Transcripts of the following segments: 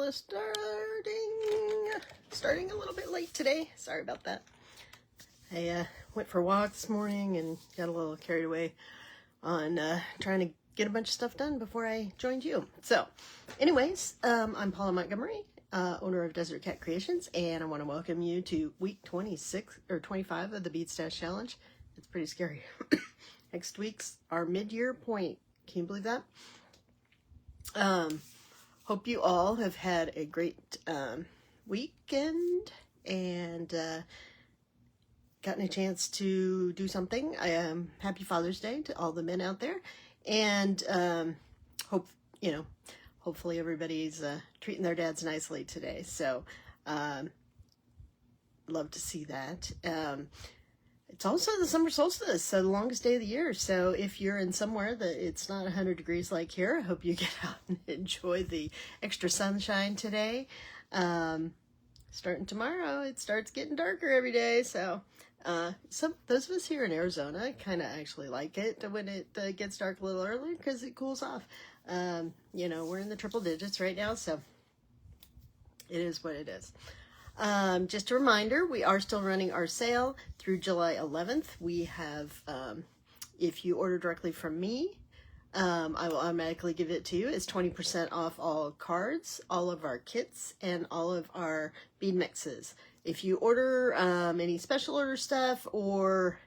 is starting a little bit late today. Sorry about that. I went for a walk this morning and got a little carried away on trying to get a bunch of stuff done before I joined you. So anyways, I'm Paula Montgomery, owner of Desert Cat Creations, and I want to welcome you to week 26 or 25 of the Bead Stash Challenge. It's pretty scary. Next week's our mid-year point. Can you believe that? Hope you all have had a great weekend and gotten a chance to do something. Happy Father's Day to all the men out there, and hopefully everybody's treating their dads nicely today. So love to see that. It's also the summer solstice, so the longest day of the year. So if you're in somewhere that it's not 100 degrees like here, I hope you get out and enjoy the extra sunshine today. Starting tomorrow, it starts getting darker every day. So those of us here in Arizona kind of actually like it when it gets dark a little earlier because it cools off. We're in the triple digits right now, so it is what it is. Just a reminder, we are still running our sale through July 11th. We have, if you order directly from me, I will automatically give it to you. It's 20% off all cards, all of our kits, and all of our bead mixes. If you order any special order stuff or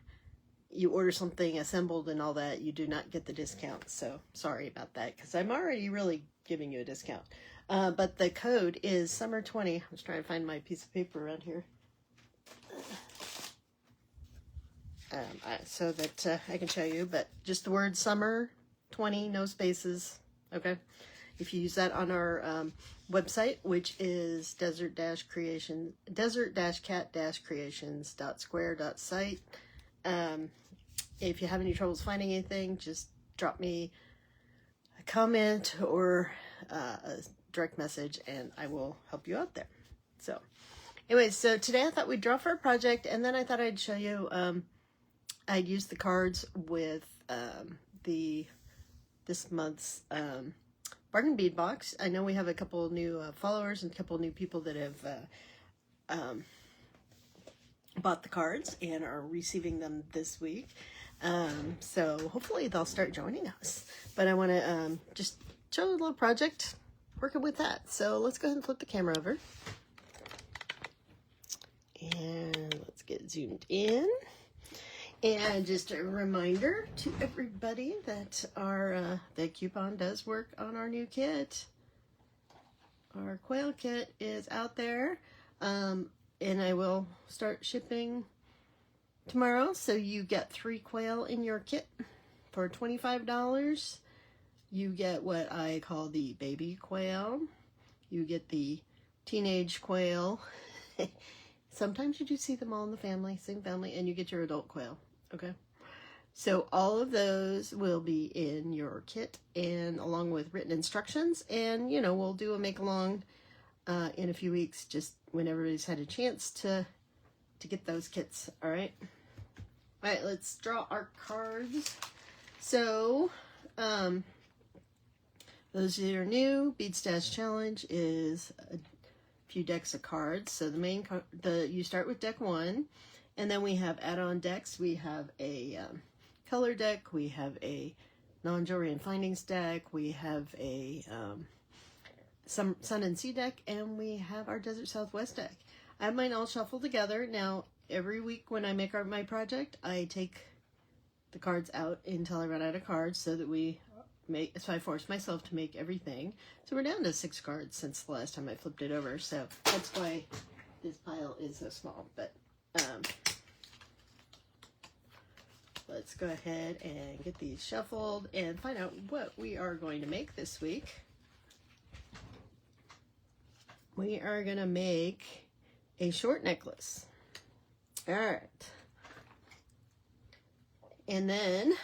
you order something assembled and all that, you do not get the discount. So sorry about that, because I'm already really giving you a discount. But the code is summer20. I was trying to find my piece of paper around here. So that I can show you, but just the word summer20, no spaces. Okay. If you use that on our website, which is desert-cat-creations.square.site. If you have any troubles finding anything, just drop me a comment or a direct message and I will help you out there. So anyways, so today I thought we'd draw for a project, and then I thought I'd show you, I'd use the cards with this month's Bargain Bead Box. I know we have a couple new followers and a couple new people that have bought the cards and are receiving them this week. So hopefully they'll start joining us. But I want to just show a little project working with that. So let's go ahead and flip the camera over. And let's get zoomed in. And just a reminder to everybody that the coupon does work on our new kit. Our quail kit is out there. And I will start shipping tomorrow. So you get 3 quail in your kit for $25. You get what I call the baby quail. You get the teenage quail. Sometimes you do see them all in the same family, and you get your adult quail. Okay. So all of those will be in your kit, and along with written instructions. And, we'll do a make along in a few weeks, just when everybody's had a chance to get those kits. All right. All right, let's draw our cards. So, those that are new, Bead Stash Challenge is a few decks of cards. So you start with deck 1, and then we have add-on decks. We have a color deck, we have a non-jewelry and findings deck, we have a sun and sea deck, and we have our Desert Southwest deck. I have mine all shuffled together. Now, every week when I make my project, I take the cards out until I run out of cards, so that so I force myself to make everything. So we're down to 6 cards since the last time I flipped it over. So that's why this pile is so small. But let's go ahead and get these shuffled and find out what we are going to make this week. We are going to make a short necklace. All right. And then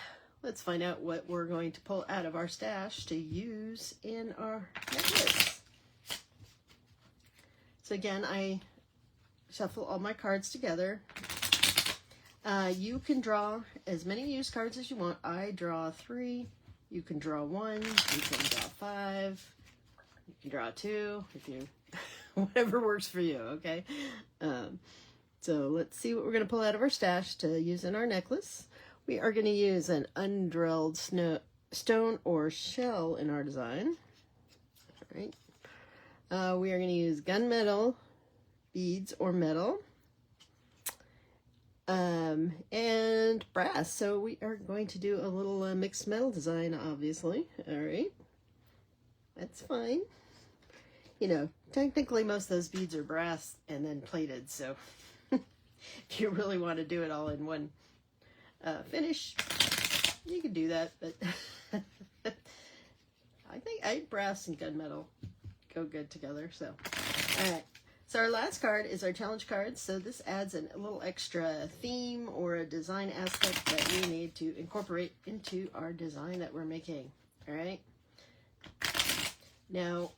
let's find out what we're going to pull out of our stash to use in our necklace. So again, I shuffle all my cards together. You can draw as many used cards as you want. I draw 3. You can draw 1. You can draw 5. You can draw 2 if you, whatever works for you, okay? So let's see what we're going to pull out of our stash to use in our necklace. We are going to use an undrilled stone or shell in our design. All right. We are going to use gunmetal beads or metal. And brass. So we are going to do a little mixed metal design, obviously. All right. That's fine. You know, technically most of those beads are brass and then plated, so if you really want to do it all in one finish, you can do that, but I think brass and gunmetal go good together, so. All right, so our last card is our challenge card, so this adds a little extra theme or a design aspect that we need to incorporate into our design that we're making, all right? Now,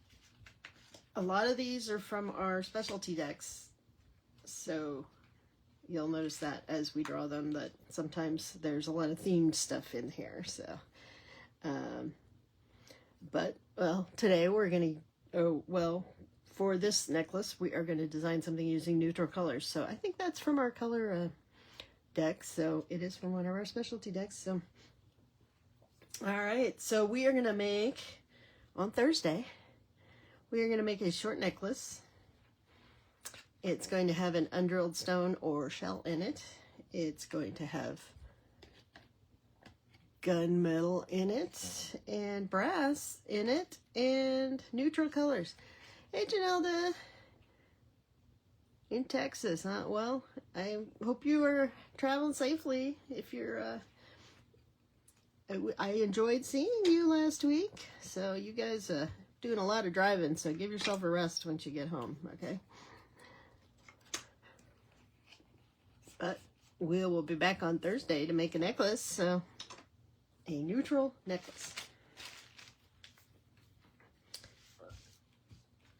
a lot of these are from our specialty decks, so you'll notice that as we draw them that sometimes there's a lot of themed stuff in here, so. But, well, today we're going to, for this necklace, we are going to design something using neutral colors. So I think that's from our color deck, so it is from one of our specialty decks, so. All right, so we are going to make, on Thursday, we are going to make a short necklace. It's going to have an undrilled stone or shell in it. It's going to have gunmetal in it and brass in it and neutral colors. Hey, Janelda, in Texas, huh? Well, I hope you are traveling safely. If you're, I enjoyed seeing you last week. So you guys doing a lot of driving, so give yourself a rest once you get home, okay? But we will be back on Thursday to make a necklace, so a neutral necklace.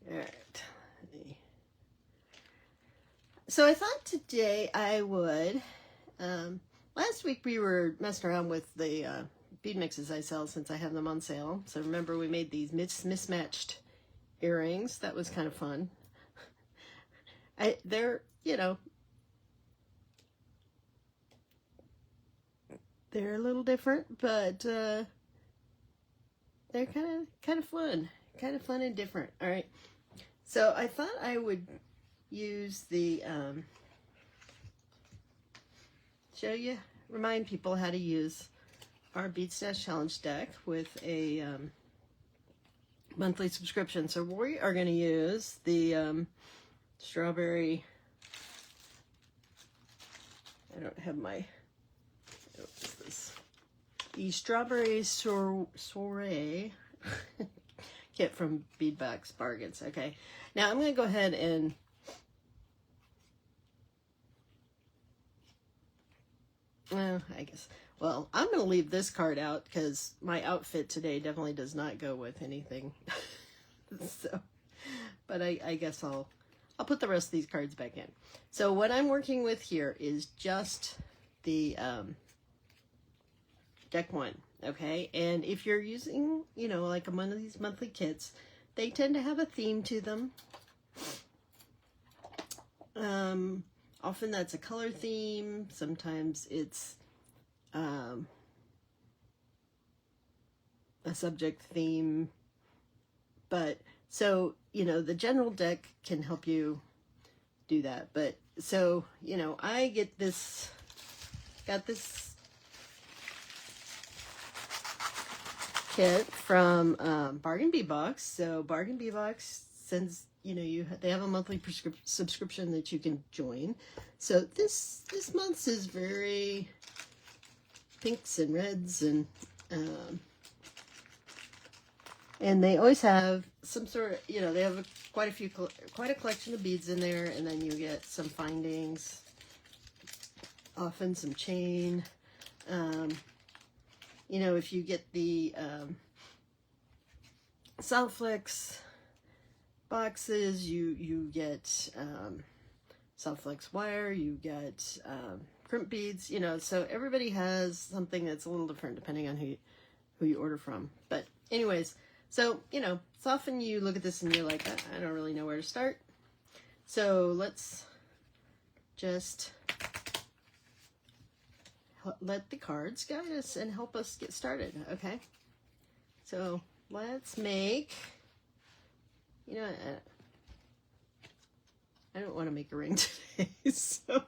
All right. So I thought today I would, last week we were messing around with the bead mixes I sell since I have them on sale. So remember we made these mismatched earrings. That was kind of fun. They're, you know, they're a little different, but they're kind of fun and different. All right. So I thought I would use the remind people how to use our Bead Stash Challenge deck with a monthly subscription. So we are going to use the strawberry. I don't have my. What is this? The strawberry soiree kit from Bead Box Bargains. Okay, now I'm going to go ahead and I guess. Well, I'm going to leave this card out because my outfit today definitely does not go with anything. So, but I guess I'll put the rest of these cards back in. So what I'm working with here is just the deck 1, okay? And if you're using, you know, like one of these monthly kits, they tend to have a theme to them. Often that's a color theme. Sometimes it's a subject theme. But so, you know, the general deck can help you do that. But so, you know, I got this kit from Bargain Bead Box. So Bargain Bead Box sends, you know, they have a monthly subscription that you can join. So this month's is very pinks and reds, and they always have some sort of, you know, they have quite a collection of beads in there, and then you get some findings, often some chain. You know, if you get the Solflex boxes, you get Solflex wire, you get crimp beads, you know, so everybody has something that's a little different depending on who you order from. But anyways, So, you know, it's often you look at this and you're like, I don't really know where to start. So let's just let the cards guide us and help us get started, okay? So let's make, you know, I don't want to make a ring today, so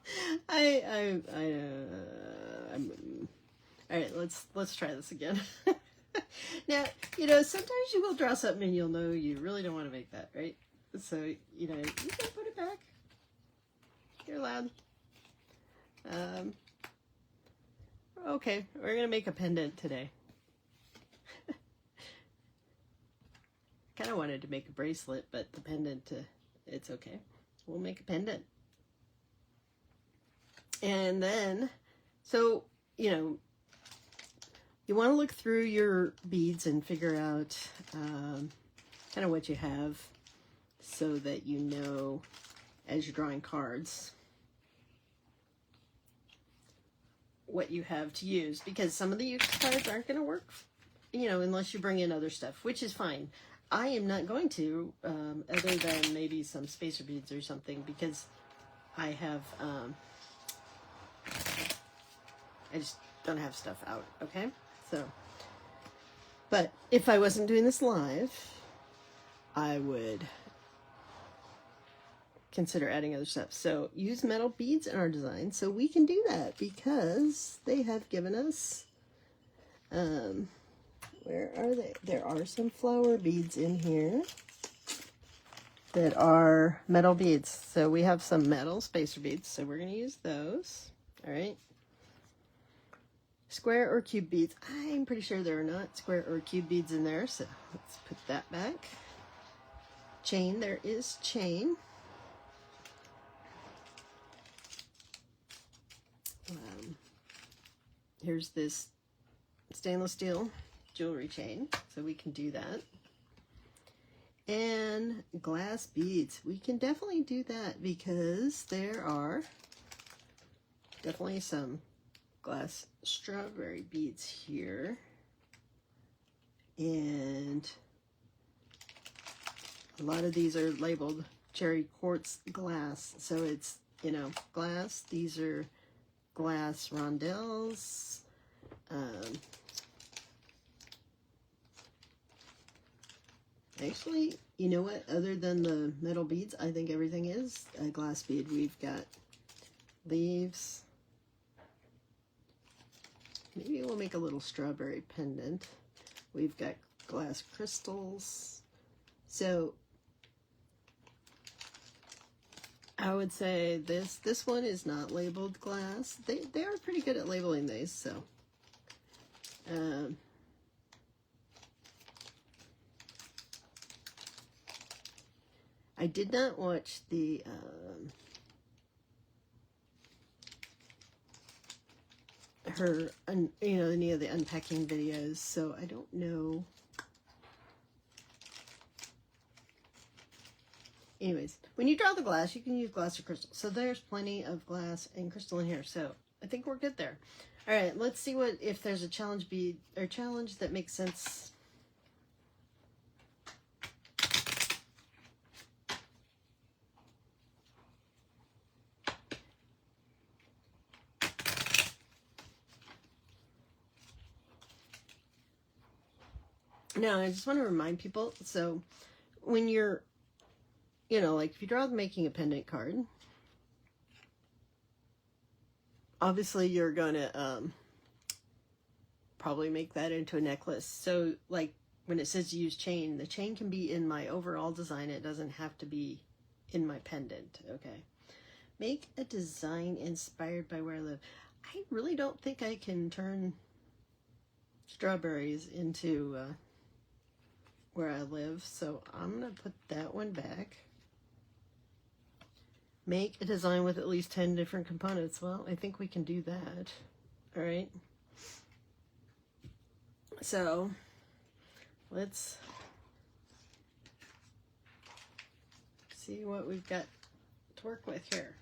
I'm all right, let's try this again. Now, you know, sometimes you will draw something and you'll know you really don't want to make that, right? So, you know, you can put it back. You're allowed. Okay, we're going to make a pendant today. Kind of wanted to make a bracelet, but the pendant, it's okay. We'll make a pendant. And then, so, you know, you want to look through your beads and figure out kind of what you have so that you know as you're drawing cards what you have to use, because some of the cards aren't going to work, you know, unless you bring in other stuff, which is fine. I am not going to, other than maybe some spacer beads or something, because I have, I just don't have stuff out, okay? So, but if I wasn't doing this live, I would consider adding other stuff. So use metal beads in our design, so we can do that because they have given us, where are they? There are some flower beads in here that are metal beads. So we have some metal spacer beads, so we're going to use those. All right. Square or cube beads. I'm pretty sure there are not square or cube beads in there, so let's put that back. Chain, there is chain. Here's this stainless steel jewelry chain, so we can do that. And glass beads. We can definitely do that because there are definitely some glass strawberry beads here. And a lot of these are labeled cherry quartz glass. So it's, you know, glass. These are glass rondelles. Actually, you know what? Other than the metal beads, I think everything is a glass bead. We've got leaves. Maybe we'll make a little strawberry pendant. We've got glass crystals. So I would say this one is not labeled glass. They are pretty good at labeling these, so I did not watch the you know, any of the unpacking videos, so I don't know. Anyways, when you draw the glass, you can use glass or crystal. So there's plenty of glass and crystal in here. So I think we're good there. All right, let's see if there's a challenge bead or challenge that makes sense. Now, I just want to remind people, so when you're, you know, like if you draw making a pendant card, obviously you're going to probably make that into a necklace. So like when it says use chain, the chain can be in my overall design. It doesn't have to be in my pendant, okay? Make a design inspired by where I live. I really don't think I can turn strawberries into where I live, so I'm going to put that one back. Make a design with at least 10 different components. Well, I think we can do that. All right. So let's see what we've got to work with here.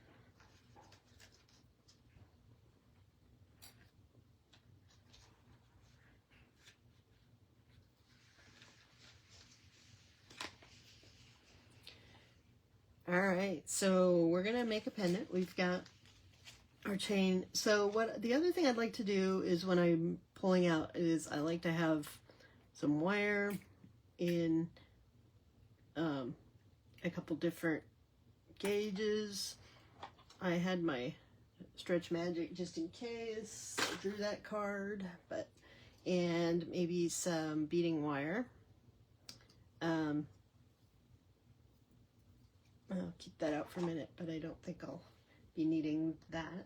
All right, so we're gonna make a pendant. We've got our chain. So what the other thing I'd like to do is when I'm pulling out is I like to have some wire in a couple different gauges. I had my Stretch Magic just in case. I drew that card, but and maybe some beading wire. I'll keep that out for a minute, but I don't think I'll be needing that.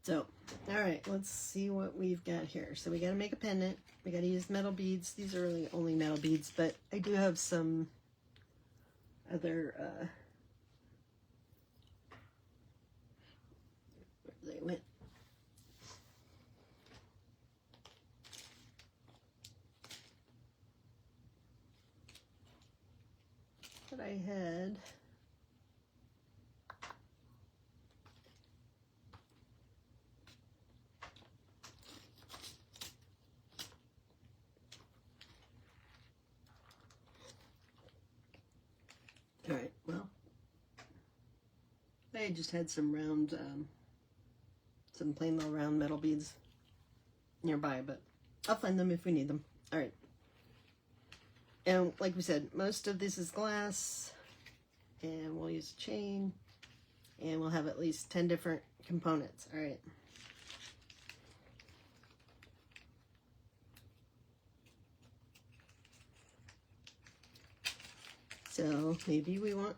So, all right, let's see what we've got here. So we got to make a pendant. We got to use metal beads. These are really only metal beads, but I do have some other, where they went. That I had. All right, well, I just had some round, some plain little round metal beads nearby, but I'll find them if we need them. All right. And like we said, most of this is glass, and we'll use a chain, and we'll have at least 10 different components. All right. So maybe we want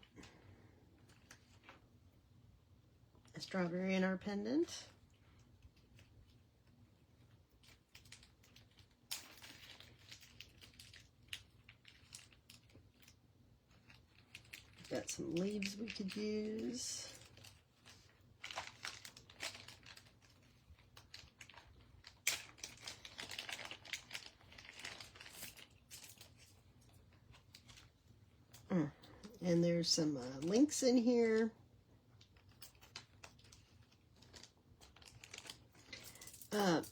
a strawberry in our pendant. Got some leaves we could use. And there's some links in here.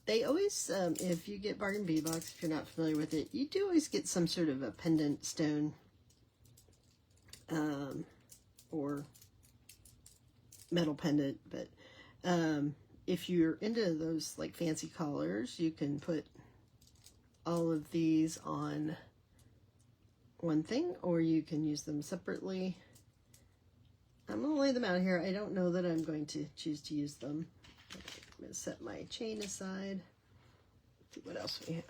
They always, if you get Bargain Bead Box, if you're not familiar with it, you do always get some sort of a pendant stone or metal pendant. But if you're into those like fancy collars, you can put all of these on one thing, or you can use them separately. I'm going to lay them out here. I don't know that I'm going to choose to use them. I'm going to set my chain aside. Let's see what else we have.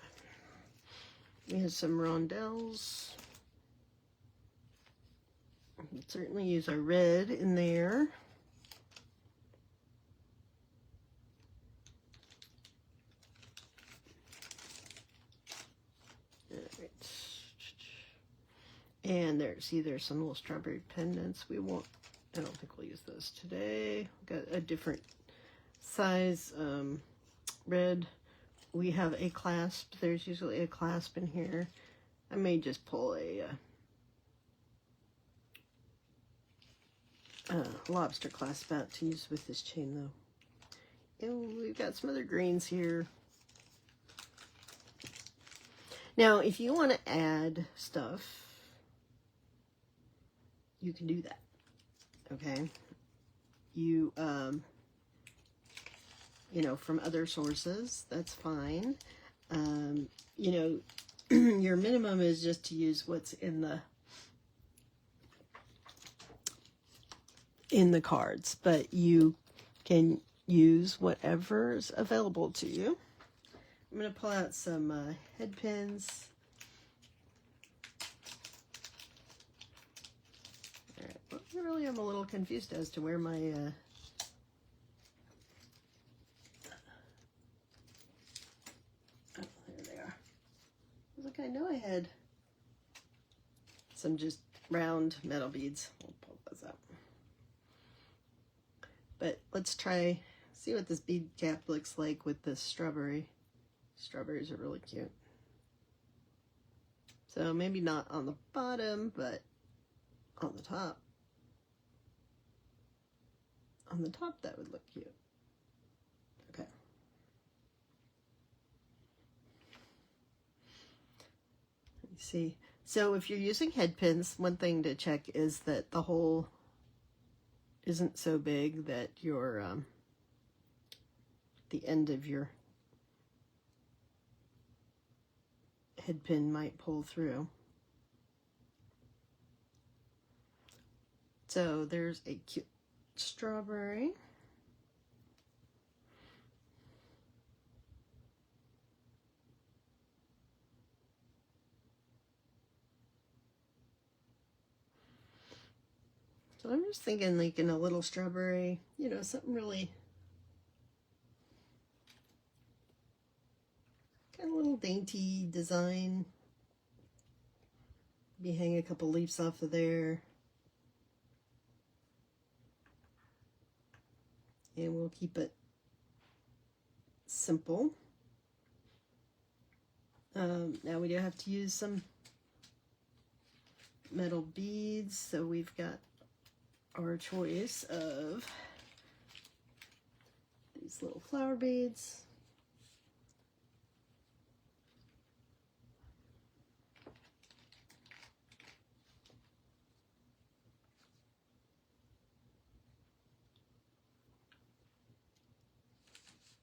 We have some rondelles. We can certainly use our red in there. And there's either some little strawberry pendants. We won't, I don't think we'll use those today. Got a different size red. We have a clasp. There's usually a clasp in here. I may just pull a lobster clasp out to use with this chain though. And we've got some other greens here. Now, if you want to add stuff, you can do that, okay? You, you know, from other sources, that's fine. You know, your minimum is just to use what's in the cards, but you can use whatever's available to you. I'm going to pull out some head pins. Really, I'm a little confused as to where my oh, there they are. Look, I know I had some just round metal beads. We'll pull those out. But let's see what this bead cap looks like with this strawberry. Strawberries are really cute. So maybe not on the bottom, but on the top. On the top, that would look cute. Okay. see. So if you're using head pins, one thing to check is that the hole isn't so big that your the end of your head pin might pull through. So there's a cute strawberry. So I'm just thinking like in a little strawberry, you know, something really kind of little dainty design. Maybe hang a couple leaves off of there. And we'll keep it simple. Now we do have to use some metal beads, so we've got our choice of these little flower beads.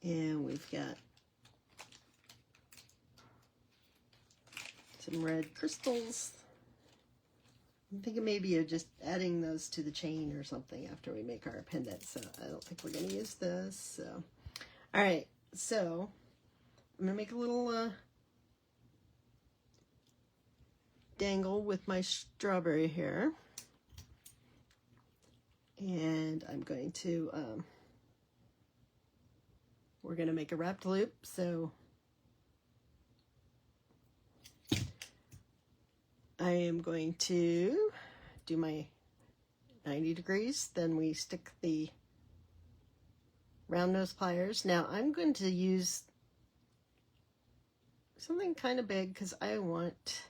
And we've got some red crystals. I'm thinking maybe of just adding those to the chain or something after we make our pendant. So I don't think we're going to use this. So, all right. So I'm going to make a little dangle with my strawberry here. And I'm going to, we're going to make a wrapped loop. So I am going to do my 90 degrees. Then we stick the round nose pliers. Now I'm going to use something kind of big because I want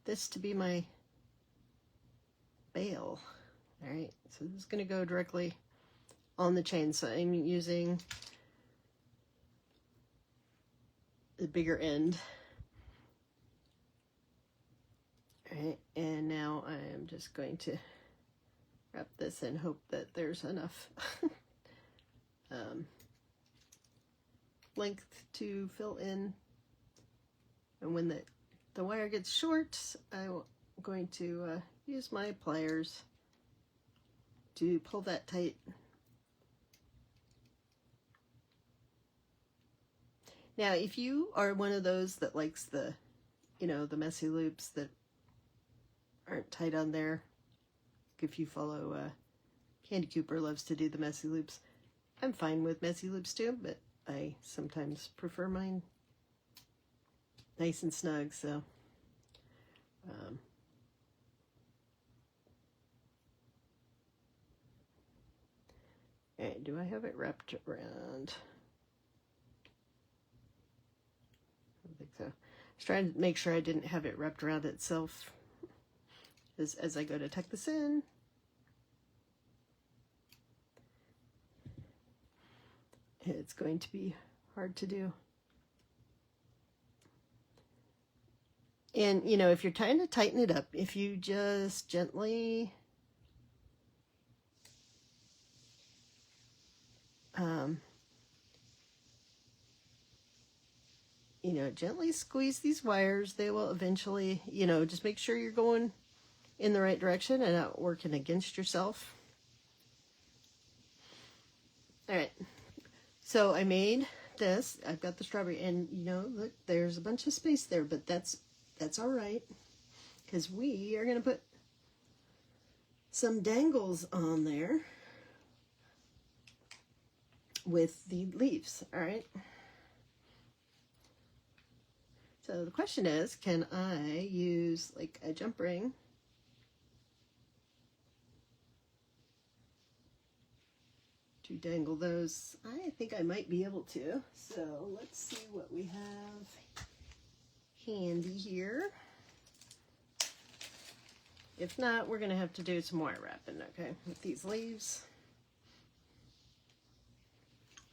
this to be my bail. All right, so this is going to go directly on the chain. So I'm using the bigger end. All right, and now I am just going to wrap this and hope that there's enough length to fill in. And when the wire gets short, I'm going to use my pliers to pull that tight. Now, if you are one of those that likes the, you know, the messy loops that aren't tight on there, if you follow Candy Cooper loves to do the messy loops. I'm fine with messy loops too, but I sometimes prefer mine nice and snug. So all right, do I have it wrapped around? I don't think so. I was trying to make sure I didn't have it wrapped around itself as I go to tuck this in. It's going to be hard to do. And, you know, if you're trying to tighten it up, if you just gently you know, gently squeeze these wires, they will eventually, you know, just make sure you're going in the right direction and not working against yourself. All right, so I made this. I've got the strawberry, and you know, look, there's a bunch of space there, but that's all right, because we are going to put some dangles on there with the leaves. All right. So the question is, can I use like a jump ring to dangle those? I think I might be able to. So let's see what we have handy here. If not, we're going to have to do some wire wrapping, okay, with these leaves.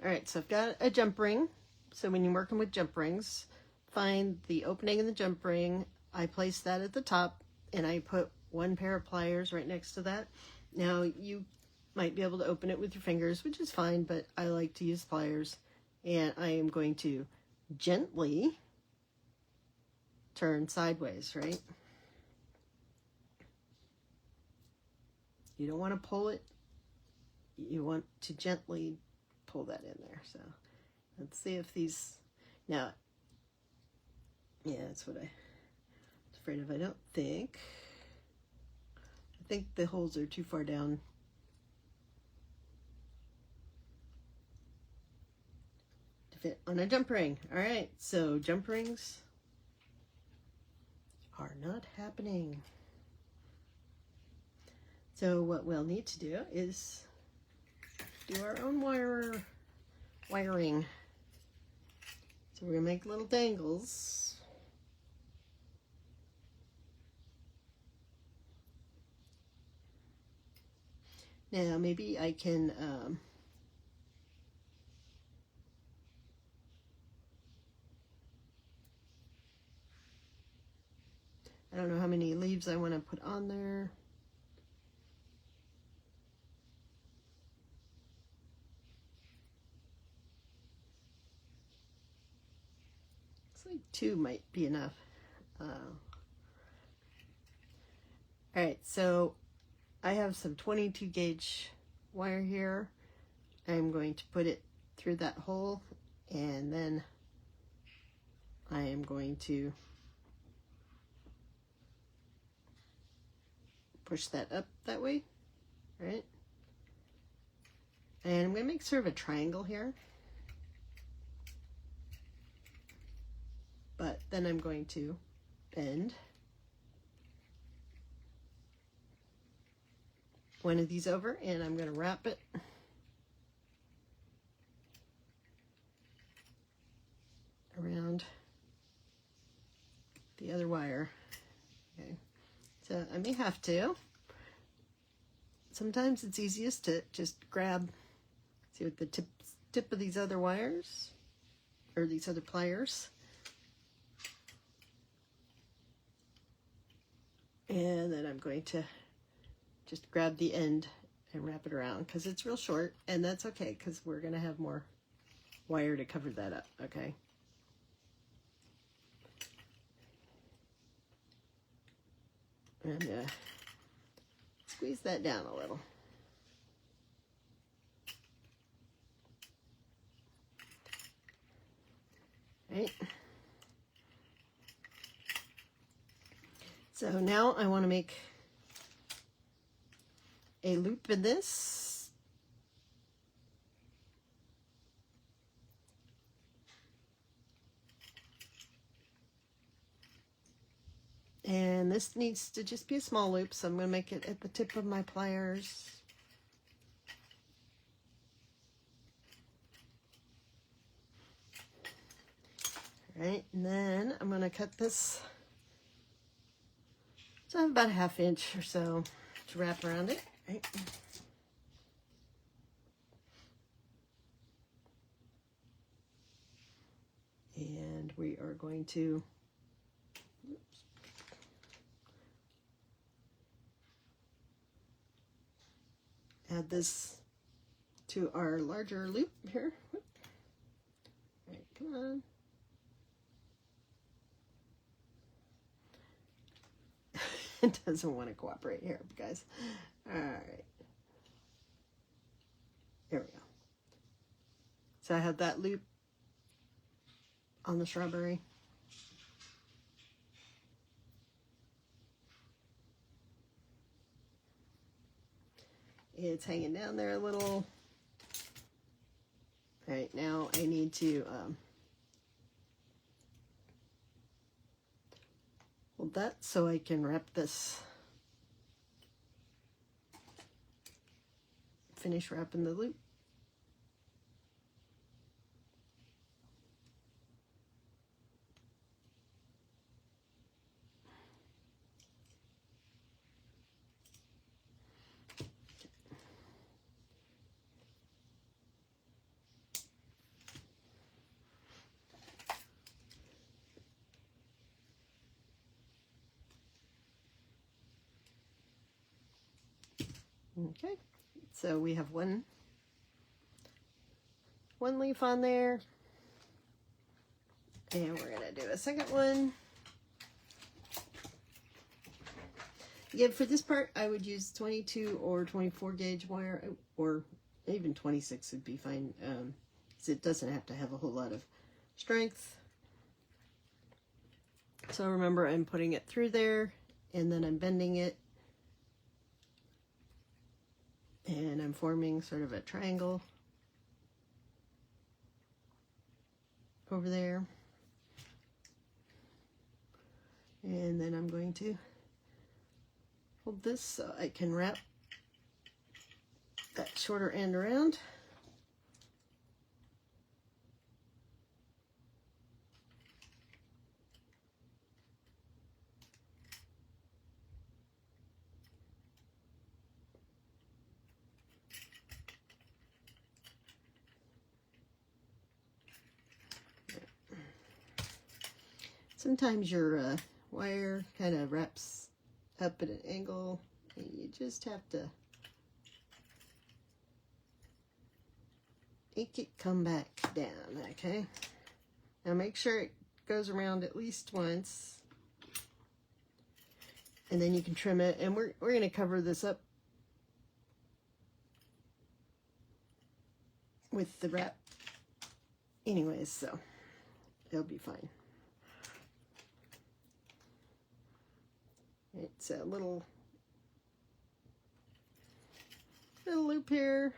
All right, so I've got a jump ring. So when you're working with jump rings, find the opening in the jump ring. I place that at the top, and I put one pair of pliers right next to that. Now you might be able to open it with your fingers, which is fine, but I like to use pliers. And I am going to gently turn sideways, right? You don't want to pull it. You want to gently pull that in there. So let's see if these, now, yeah, that's what I was afraid of. I think the holes are too far down. To fit on a jump ring. All right, so jump rings are not happening. So what we'll need to do is do our own wiring. So we're gonna make little dangles. Now maybe I can I don't know how many leaves I want to put on there. Looks like 2 might be enough. All right, so I have some 22 gauge wire here. I'm going to put it through that hole, and then I am going to push that up that way, right? And I'm going to make sort of a triangle here. But then I'm going to bend one of these over, and I'm going to wrap it around the other wire. Okay, so I may have to. Sometimes it's easiest to just grab, see what the tip of these other wires, or these other pliers. And then I'm going to just grab the end and wrap it around, because it's real short, and that's okay, because we're going to have more wire to cover that up, okay? And squeeze that down a little. Right? So now I want to make a loop in this. And this needs to just be a small loop, so I'm going to make it at the tip of my pliers. All right, and then I'm going to cut this. So I have about a 1/2 inch or so to wrap around it. Right? And we are going to add this to our larger loop here. All right, come on. It doesn't want to cooperate here, guys. All right. There we go. So I have that loop on the strawberry. It's hanging down there a little. All right, now I need to hold that so I can wrap this, finish wrapping the loop. Okay, so we have one leaf on there, and we're gonna do a second one. Yeah, for this part I would use 22 or 24 gauge wire, or even 26 would be fine, because it doesn't have to have a whole lot of strength. So remember, I'm putting it through there, and then I'm bending it, and I'm forming sort of a triangle over there. And then I'm going to hold this so I can wrap that shorter end around. Sometimes your wire kind of wraps up at an angle, and you just have to make it come back down, okay? Now make sure it goes around at least once, and then you can trim it, and we're going to cover this up with the wrap anyways, so it'll be fine. It's a little loop here.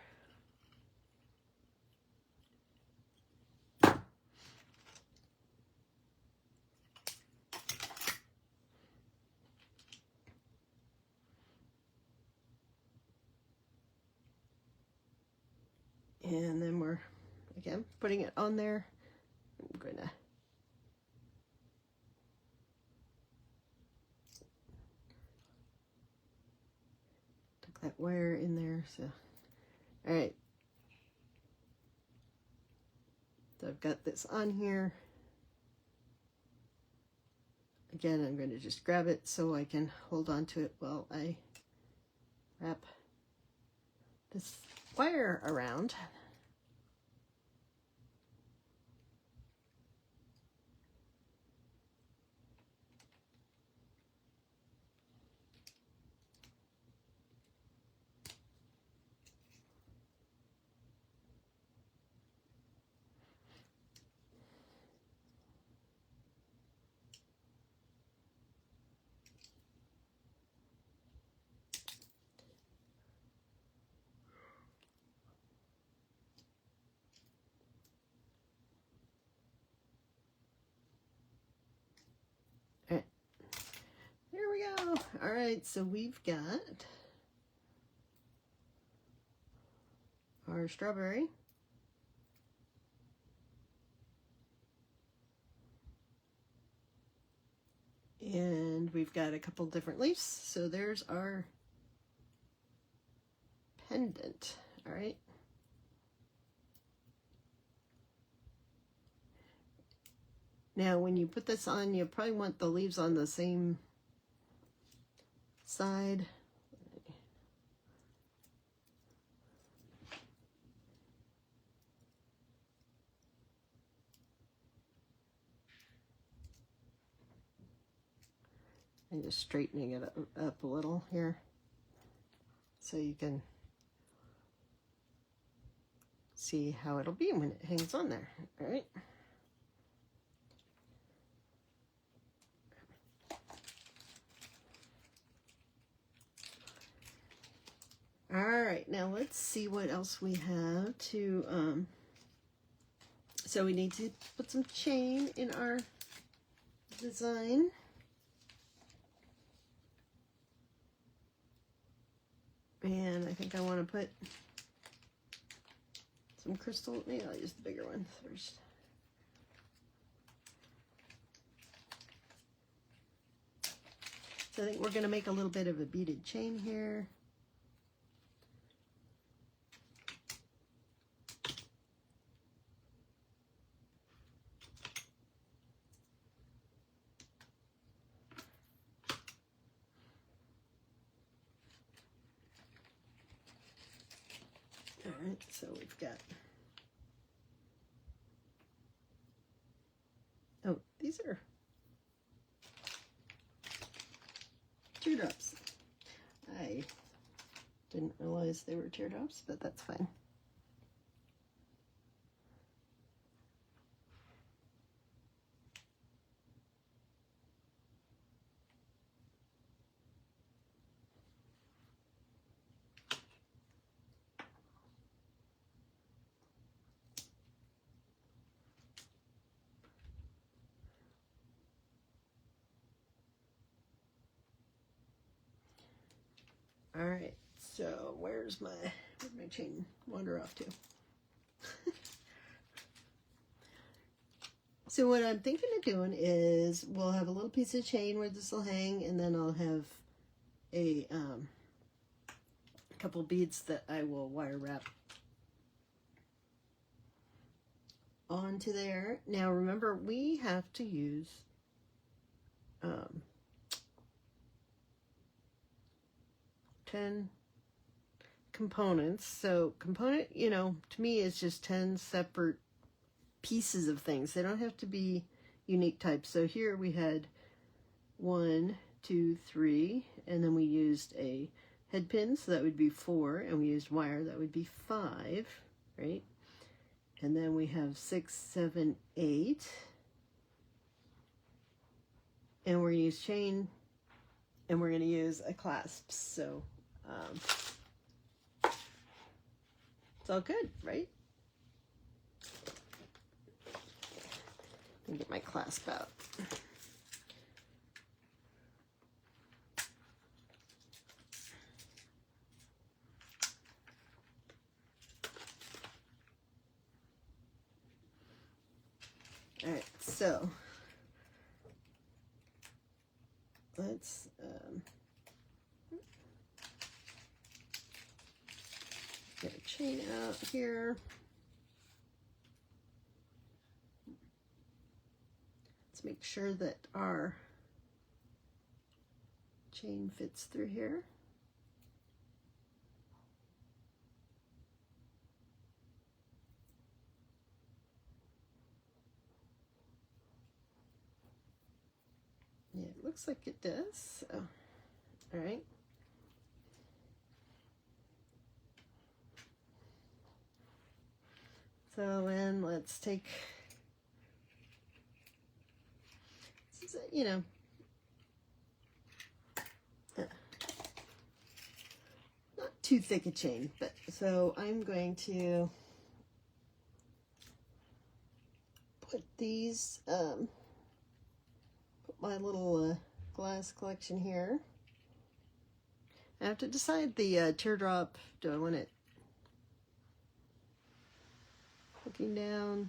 And then we're, again, putting it on there. I'm going to tuck that wire in there. So, all right. So I've got this on here. Again, I'm going to just grab it so I can hold on to it while I wrap this wire around. All right, there we go. All right, so we've got our strawberry. And we've got a couple different leaves. So there's our pendant. All right. Now, when you put this on, you probably want the leaves on the same side. And just straightening it up a little here so you can see how it'll be when it hangs on there. All right. All right, now let's see what else we have to, so we need to put some chain in our design. And I think I want to put some crystal, maybe I'll use the bigger one first. So I think we're going to make a little bit of a beaded chain here. right, so we've got, oh, these are teardrops. I didn't realize they were teardrops, but that's fine. All right, so where'd my chain wander off to? So what I'm thinking of doing is we'll have a little piece of chain where this will hang, and then I'll have a couple beads that I will wire wrap onto there. Now remember, we have to use 10 components. So component, you know, to me is just 10 separate pieces of things. They don't have to be unique types. So here we had 1, 2, 3, and then we used a head pin, so that would be 4, and we used wire, that would be 5, right? And then we have 6, 7, 8, and we're going to use chain, and we're going to use a clasp. So it's all good, right? Let me get my clasp out. All right, so let's get a chain out here. Let's make sure that our chain fits through here. Yeah, it looks like it does. So, all right. So then let's take, you know, not too thick a chain, but so I'm going to put these, put my little glass collection here. I have to decide the teardrop. Do I want it looking down?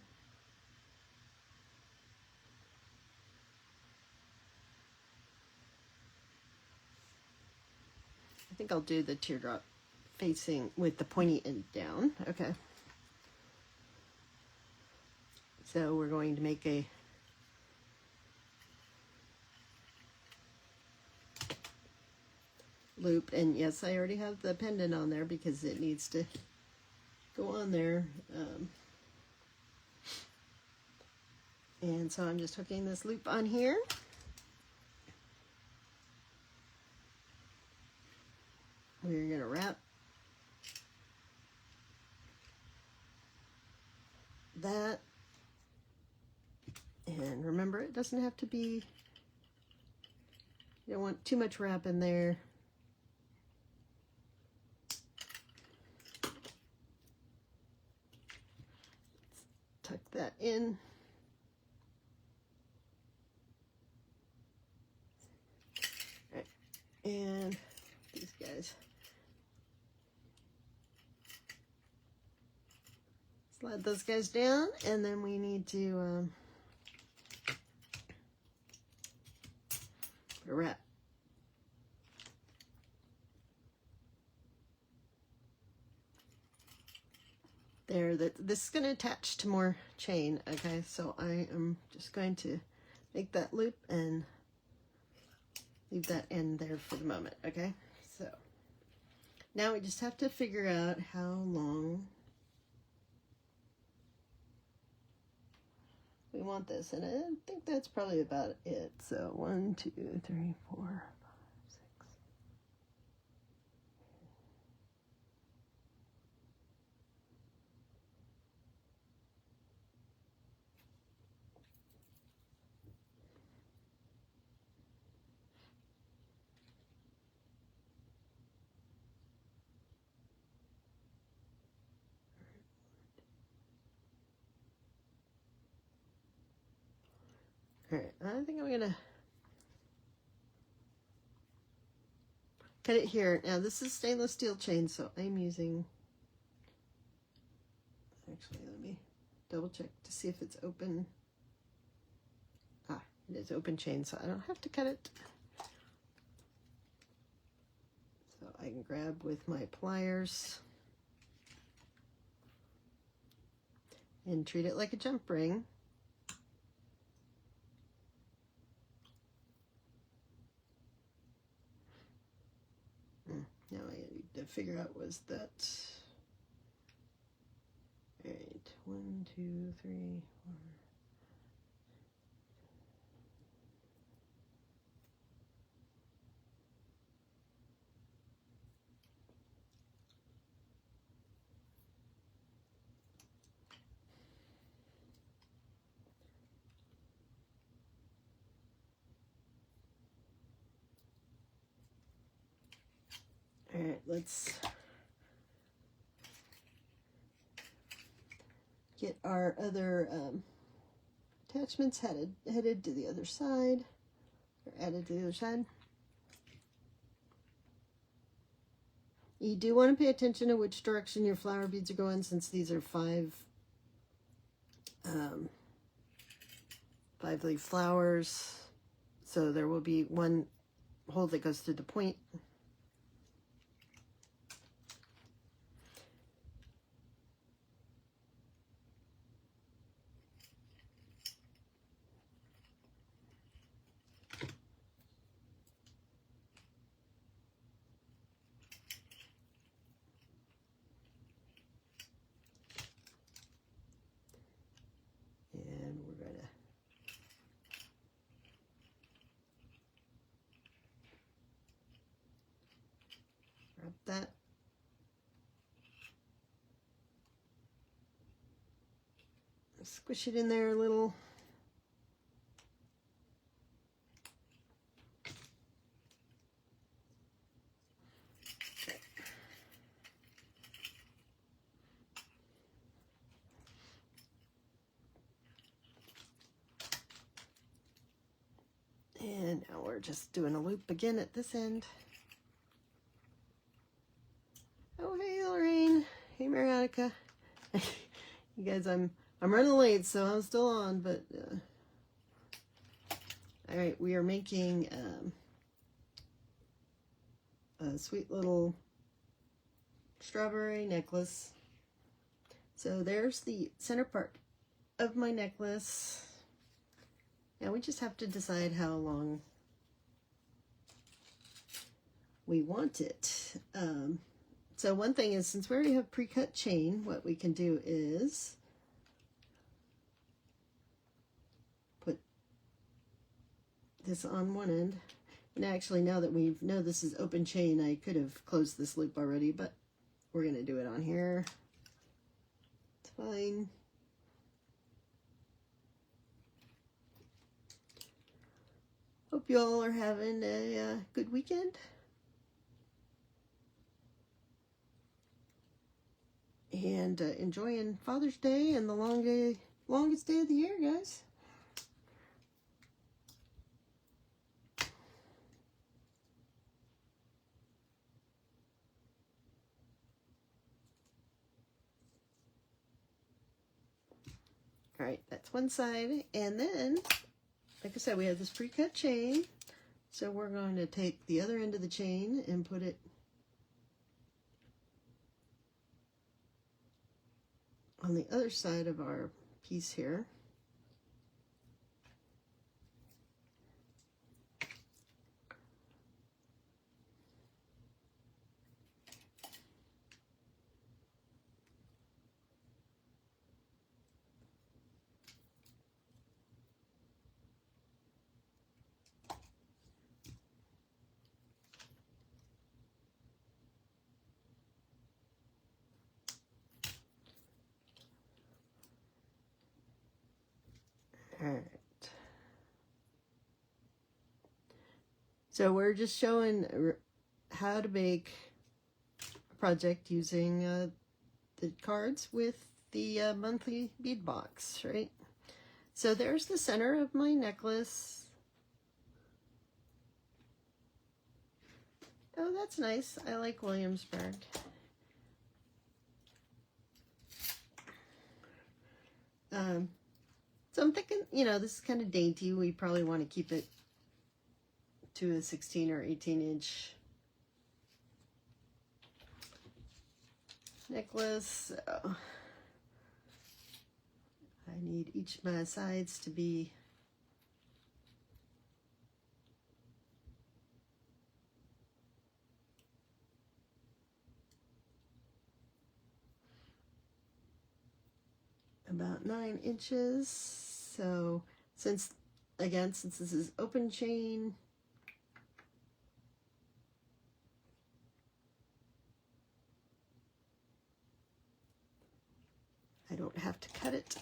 I think I'll do the teardrop facing with the pointy end down. Okay. So we're going to make a loop, and yes, I already have the pendant on there because it needs to go on there. And so I'm just hooking this loop on here. We're going to wrap that. And remember, it doesn't have to be, you don't want too much wrap in there. Tuck that in. All right. And these guys. Slide those guys down, and then we need to put a wrap. There, this is going to attach to more chain, okay? So I am just going to make that loop and leave that end there for the moment, okay? So now we just have to figure out how long we want this, and I think that's probably about it. So 1, 2, 3, 4, 5, 6. All right, I think I'm gonna cut it here. Now this is stainless steel chain, so I'm using, actually let me double check to see if it's open. Ah, it is open chain, so I don't have to cut it. So I can grab with my pliers and treat it like a jump ring. Now I need to figure out, was that, all right, 1, 2, 3, 4. All right, let's get our other attachments headed to the other side, or added to the other side. You do want to pay attention to which direction your flower beads are going, since these are 5-leaf flowers. So there will be one hole that goes through the point. And we're going to wrap that. Squish it in there a little. And now we're just doing a loop again at this end. Oh, hey, Lorraine. Hey, Marianica. You guys, I'm running late, so I'm still on, but all right, we are making a sweet little strawberry necklace. So there's the center part of my necklace. Now we just have to decide how long we want it. So one thing is, since we already have pre-cut chain, what we can do is put this on one end. And actually, now that we know this is open chain, I could have closed this loop already, but we're going to do it on here. It's fine. Hope you all are having a good weekend. And enjoying Father's Day and the longest day of the year, guys. All right, that's one side. And then, like I said, we have this pre-cut chain. So we're going to take the other end of the chain and put it on the other side of our piece here. All right. So we're just showing how to make a project using the cards with the monthly bead box, right? So there's the center of my necklace. Oh, that's nice. I like Williamsburg. So I'm thinking, you know, this is kind of dainty. We probably want to keep it to a 16 or 18-inch necklace. So I need each of my sides to be about 9 inches. So since this is open chain, I don't have to cut it.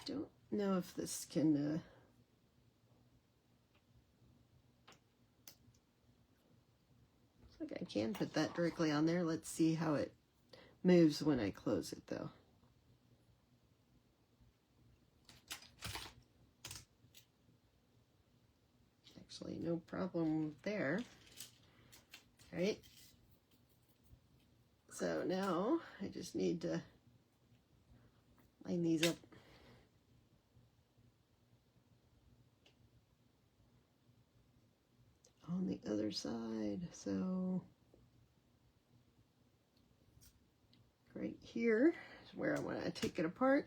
Don't know if this can looks like I can put that directly on there. Let's see how it moves when I close it though. Actually, no problem there. All right. So now I just need to line these up. On the other side, so right here is where I want to take it apart.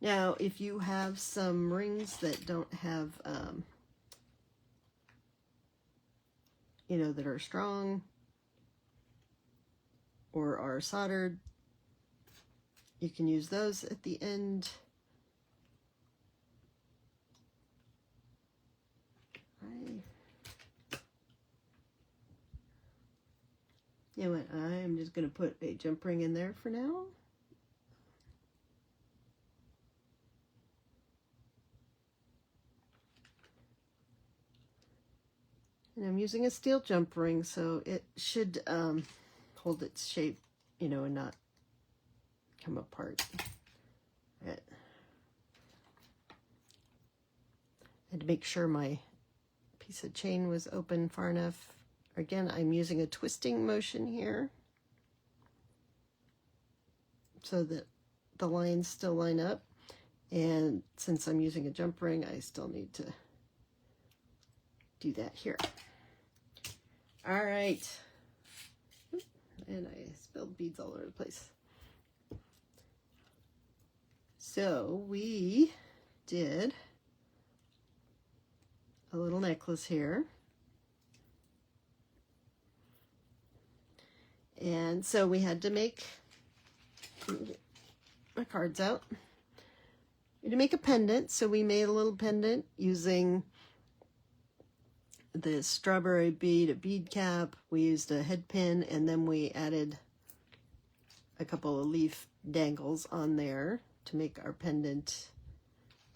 Now, if you have some rings that don't have, you know, that are strong or are soldered, you can use those at the end. You know what, I'm just going to put a jump ring in there for now. And I'm using a steel jump ring, so it should hold its shape, you know, and not come apart. Right. And to make sure my piece of chain was open far enough. Again, I'm using a twisting motion here so that the lines still line up. And since I'm using a jump ring, I still need to do that here. All right. And I spilled beads all over the place. So we did a little necklace here. And so we had to make, get my cards out, to make a pendant. So we made a little pendant using the strawberry bead, a bead cap. We used a head pin, and then we added a couple of leaf dangles on there to make our pendant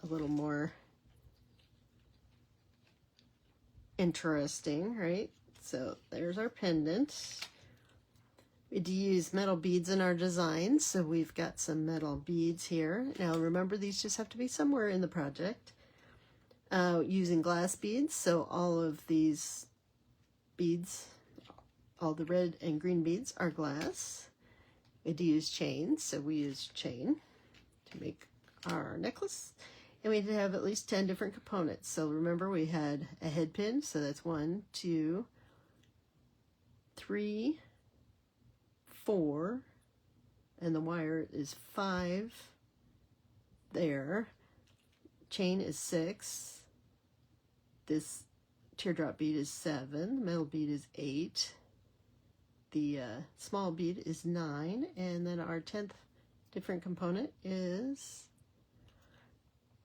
a little more interesting, right? So there's our pendant. We had to use metal beads in our design, so we've got some metal beads here. Now remember, these just have to be somewhere in the project. Using glass beads, so all of these beads, all the red and green beads are glass. We had to use chain, so we used chain to make our necklace. And we had to have at least 10 different components. So remember, we had a head pin, so that's 1, 2, 3, 4, and the wire is 5 there. Chain is 6. This teardrop bead is 7. The metal bead is 8. the small bead is 9, and then our 10th different component is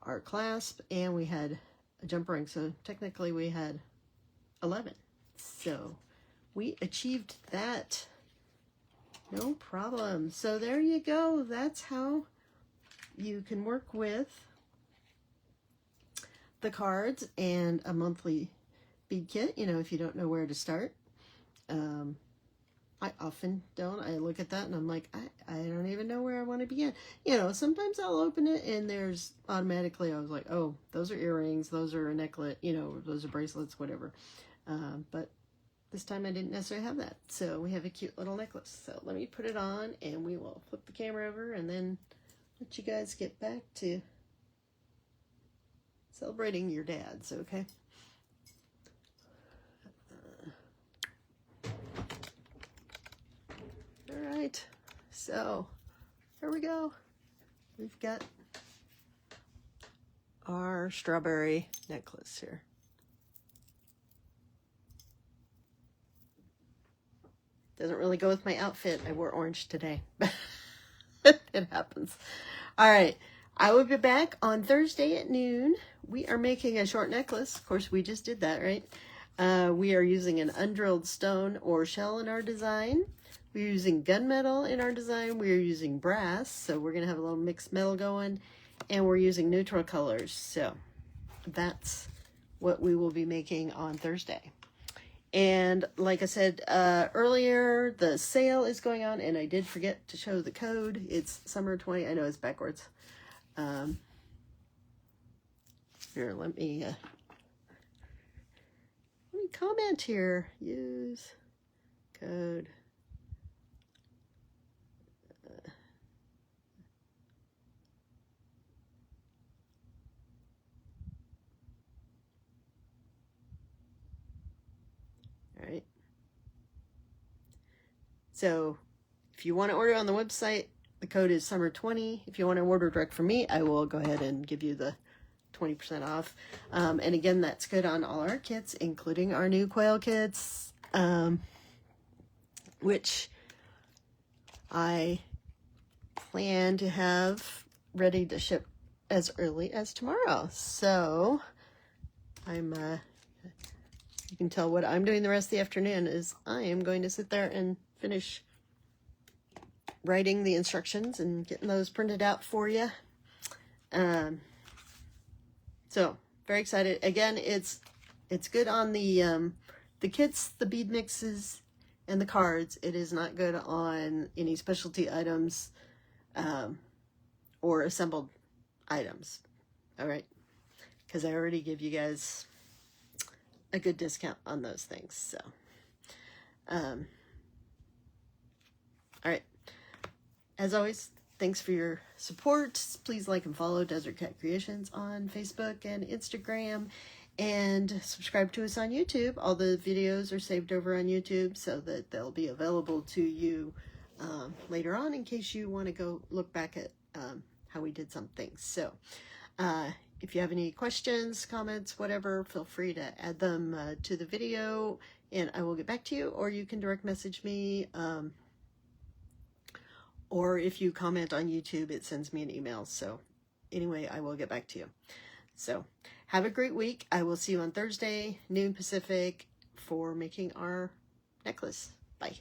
our clasp, and we had a jump ring, so technically we had 11. So we achieved that, no problem. So there you go. That's how you can work with the cards and a monthly bead kit, you know, if you don't know where to start. I often don't. I look at that and I'm like, I don't even know where I want to begin. You know, sometimes I'll open it and there's automatically, I was like, oh, those are earrings, those are a necklet, you know, those are bracelets, whatever. But this time I didn't necessarily have that. So we have a cute little necklace. So let me put it on and we will flip the camera over and then let you guys get back to celebrating your dads, okay? All right, so here we go. We've got our strawberry necklace here. Doesn't really go with my outfit. I wore orange today. It happens. All right, I will be back on Thursday at noon. We are making a short necklace. Of course, we just did that, right? We are using an undrilled stone or shell in our design. We're using gunmetal in our design. We're using brass, so we're going to have a little mixed metal going. And we're using neutral colors. So that's what we will be making on Thursday. And like I said earlier, the sale is going on, and I did forget to show the code. It's summer 20. I know it's backwards. Here, let me comment here. Use code. All right. So if you want to order on the website, the code is summer20. If you want to order direct from me, I will go ahead and give you the 20% off. And again, that's good on all our kits, including our new quail kits, which I plan to have ready to ship as early as tomorrow. So I'm, you can tell what I'm doing the rest of the afternoon is I am going to sit there and finish writing the instructions and getting those printed out for you. So very excited. Again, it's good on the kits, the bead mixes, and the cards. It is not good on any specialty items or assembled items. All right, because I already give you guys a good discount on those things. So, all right. As always, thanks for your support. Please like and follow Desert Cat Creations on Facebook and Instagram, and subscribe to us on YouTube. All the videos are saved over on YouTube so that they'll be available to you later on in case you want to go look back at how we did some things. So if you have any questions, comments, whatever, feel free to add them to the video and I will get back to you, or you can direct message me. Or if you comment on YouTube, it sends me an email. So anyway, I will get back to you. So have a great week. I will see you on Thursday, noon Pacific, for making our necklace. Bye.